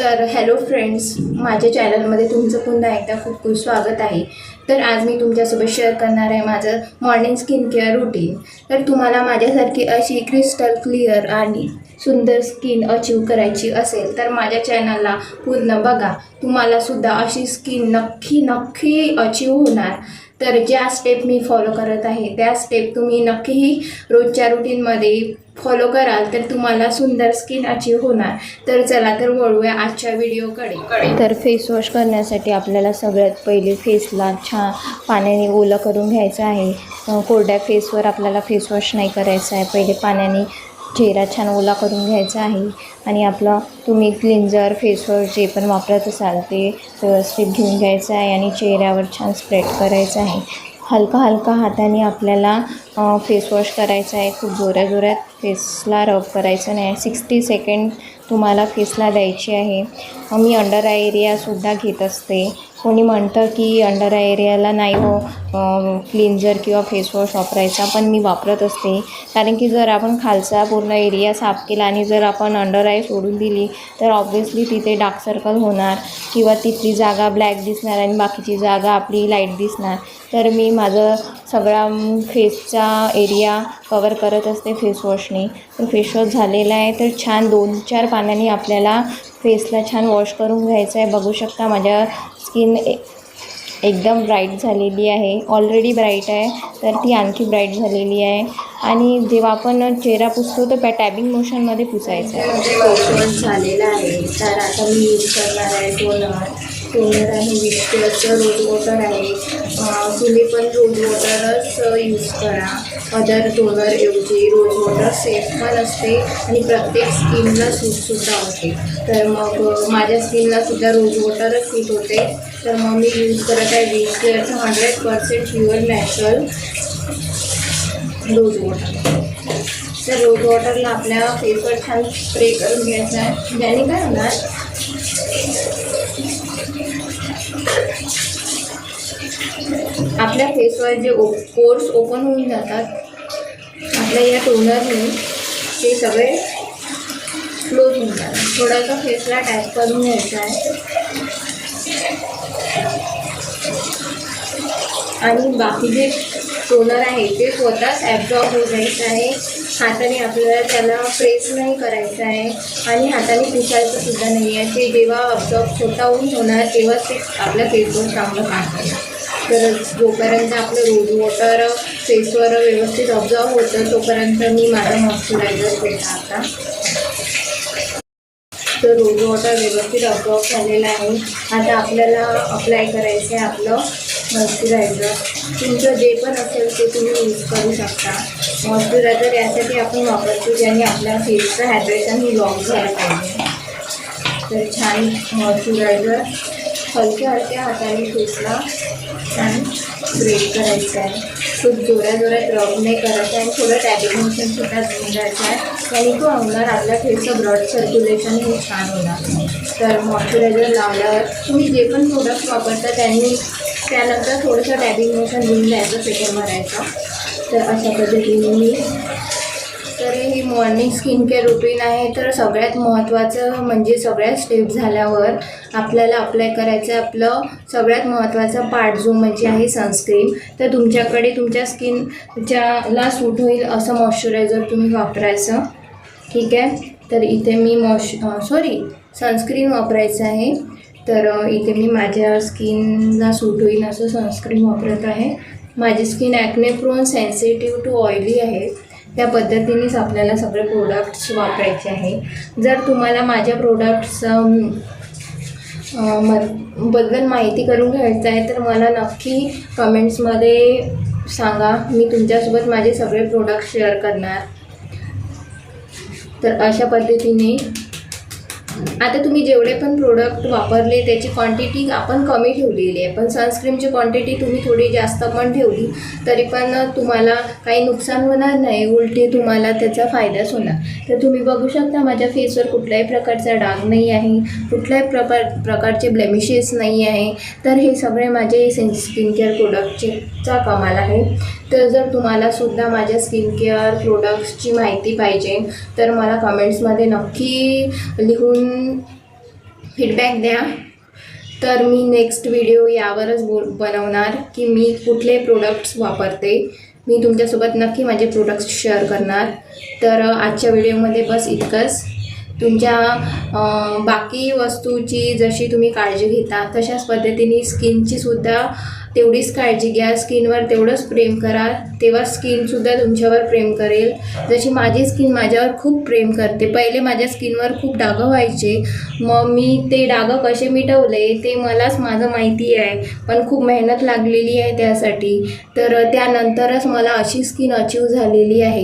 तर hello friends, माझ्या चॅनलमध्ये तुमचं पुन्हा एकदा खूप खूप स्वागत आहे. तर आज मी तुमच्यासोबत शेअर करणार आहे माझं मॉर्निंग स्किन केअर रुटीन. तर तुम्हाला माझ्यासारखी अशी क्रिस्टल क्लिअर आणि सुंदर स्किन अचीव करायची असेल तर माझ्या चॅनलला पूर्ण बघा. तुम्हालासुद्धा अशी स्किन नक्की अचीव होणार. तर ज्या स्टेप मी फॉलो करत आहे त्या स्टेप तुम्ही नक्कीही रोजच्या रुटीनमध्ये फॉलो कराल तर तुम्हाला सुंदर स्किन अचीव होणार. तर चला तर वळूया आजच्या व्हिडिओकडे. तर फेस वॉश करण्यासाठी आपल्याला सगळ्यात पहिले फेसला छान पाण्याने ओलं करून घ्यायचं आहे. कोरड्या फेसवर आपल्याला फेस वॉश नाही करायचं आहे. पहिले पाण्याने चेहरा छान ओला करून घ्यायचा आहे आणि आपलं तुम्ही क्लिन्झर फेसवॉश जे पण वापरत असाल ते व्यवस्थित घेऊन घ्यायचं आहे आणि चेहऱ्यावर छान स्प्रेड करायचं आहे. हलका हाताने आपल्याला फेसवॉश करायचा आहे. खूप जोरात फेसला रब करायचं नाही. 60 सेकंड तुम्हाला फेसला द्यायची आहे. मी अंडर आय एरियासुद्धा घेत असते. कोणी म्हणतं की अंडर आय एरियाला नाही क्लिन्झर किंवा फेसवॉश वापरायचा, पण मी वापरत असते. कारण की जर आपण खालचा पूर्ण एरिया साफ केला आणि जर आपण अंडर आय सोडून दिली तर ऑब्व्हियसली तिथे डार्क सर्कल होणार किंवा तिथली जागा ब्लॅक दिसणार आणि बाकीची जागा आपली लाईट दिसणार. तर मी माझं सगळा फेसचा एरिया कवर करत असते फेसवॉशने. तर फेसवॉश झालेला आहे तर छान 2-4 पाण्याने आपल्याला फेसला छान वॉश करून घ्यायचं आहे. बघू शकता माझ्या स्किन एकदम ब्राईट झालेली आहे. ऑलरेडी ब्राईट आहे तर ती आणखी ब्राईट झालेली आहे. आणि जेव्हा आपण चेहरा पुसतो तर टॅबिंग मोशनमध्ये पुसायचं आहे. फेसवॉश झालेला आहे तर आता मी यूज करणार आहे टोनर आहे विस्करचं रोज वॉटर आहे. तुम्ही पण रोज वॉटरच यूज करा. अदर टोनरऐवजी रोज वॉटर सेफ पण असते आणि प्रत्येक स्किनला सूटसुद्धा होते. तर मग माझ्या स्किनलासुद्धा रोज वॉटरच सूट होते. तर मग मी यूज करत आहे विस्करचं 100% प्युअर नॅचरल रोज वॉटर. तर रोज वॉटरला आपल्या फेसवर छान स्प्रे करून घ्यायचा आहे. ज्याने काय होणार, आपल्या फेसवर जे पोर्स ओपन होऊन जातात आपल्या या टोनरने ते सगळे क्लोज होऊन जातात. थोडासा फेसला टॅप करून घ्यायचा आहे आणि बाकी जे टोनर आहे ते स्वतःच ॲब्झॉर्ब होऊ जायचं आहे. हाताने आपल्याला त्याला प्रेस नाही करायचं आहे आणि हाताने पुसायचं सुद्धा नाही आहे. ते जेव्हा ॲब्झॉर्ब स्वतःहून होणार तेव्हाच ते आपल्या फेसवर चांगलं काम करणार. तर जोपर्यंत आपलं रोज वॉटर फेसवर व्यवस्थित ऑब्झर्व होतं तोपर्यंत मी माझा मॉइश्चरायझर घेतला आता. तर रोज वॉटर व्यवस्थित ऑब्झर्व झालेलं आहे. आता आपल्याला अप्लाय करायचं आहे आपलं मॉइश्चरायझर. तुमचं जे पण असेल ते तुम्ही यूज करू शकता. मॉइश्चरायझर यासाठी आपण वापरतो ज्याने आपल्या फेसचं हायड्रेशन ही लॉक झालं पाहिजे. तर छान मॉइश्चरायझर हलक्या हाताने फेसला छान स्प्रेड करायचं आहे. खूप जोरात रब नाही करायचं आहे आणि थोडं टॅबिंग मोशनसुद्धा घेऊन जायचं आहे. त्याने तो होणार आपल्या फेसचं ब्लड सर्क्युलेशन हे छान होणार. तर मॉइश्चरायझर लावल्यावर तुम्ही जे पण प्रोडक्ट वापरता त्यानंतर थोडंसं टॅबिंग मोशन घेऊन द्यायचं, फेकर मारायचं. तर अशा पद्धतीने तर ही मॉर्निंग स्किन केअर रुटीन आहे. तर सगळ्यात महत्त्वाचं म्हणजे सगळ्यात स्टेप झाल्यावर आपल्याला अप्लाय करायचं आहे आपलं सगळ्यात महत्त्वाचा पार्ट जो म्हणजे आहे सनस्क्रीन. तर तुमच्याकडे तुमच्या स्किनच्याला सूट होईल असं मॉइश्चरायझर तुम्ही वापरायचं, ठीक आहे. तर इथे मी सनस्क्रीन वापरायचं आहे. तर इथे मी माझ्या स्किनला सूट होईल असं सनस्क्रीन वापरत आहे. माझी skin acne prone, sensitive to oily आहे. त्या पद्धतीनेच आपल्याला सगळे प्रोडक्ट्स वापरायचे आहे. जर तुम्हाला माझ्या प्रोडक्ट्स बद्दल माहिती करून घ्यायचं आहे तर मला नक्की कमेंट्समध्ये सांगा. मी तुमच्यासोबत माझे सगळे प्रोडक्ट्स शेअर करणार. तर अशा पद्धतीने आता तुम्ही जेवढे पण प्रोडक्ट वापरले त्याची क्वांटिटी आपण कमी ठेवलेली आहे, पण सनस्क्रीनची क्वांटिटी तुम्ही थोडी जास्त पण ठेवली तरी पण तुम्हाला काही नुकसान होणार नाही, उलटे तुम्हाला त्याचा फायदाच होणार. तर तुम्ही बघू शकता माझ्या फेसवर कुठल्याही प्रकारचा डाग नाही आहे, कुठल्याही प्रकारचे ब्लेमिशेस नाही आहे. तर हे सगळे माझे स्किन केअर प्रोडक्टचा कमाल आहे. तर जर तुम्हालासुद्धा माझ्या स्किन केअर प्रोडक्ट्सची माहिती पाहिजे तर मला कमेंट्समध्ये नक्की लिहून फीडबॅक द्या. तर मी नेक्स्ट व्हिडिओ यावरच बनवणार की मी कुठले प्रोडक्ट्स वापरते. मी तुमच्यासोबत नक्की माझे प्रोडक्ट्स शेअर करणार. तर आजच्या व्हिडिओमध्ये बस इतकंच. तुमच्या बाकी वस्तूची जशी तुम्ही काळजी घेता तशाच पद्धतीने स्किनचीसुद्धा तेवढीच काळजी घ्या. स्किनवर तेवढंच प्रेम करा, तेव्हा स्किनसुद्धा तुमच्यावर प्रेम करेल. जशी माझी स्किन माझ्यावर खूप प्रेम करते. पहिले माझ्या स्किनवर खूप डाग व्हायचे, मग मी ते डाग कसे मिटवले ते मलाच माझं माहिती आहे, पण खूप मेहनत लागलेली आहे त्यासाठी. तर त्यानंतरच मला अशी स्किन अचीव झालेली आहे.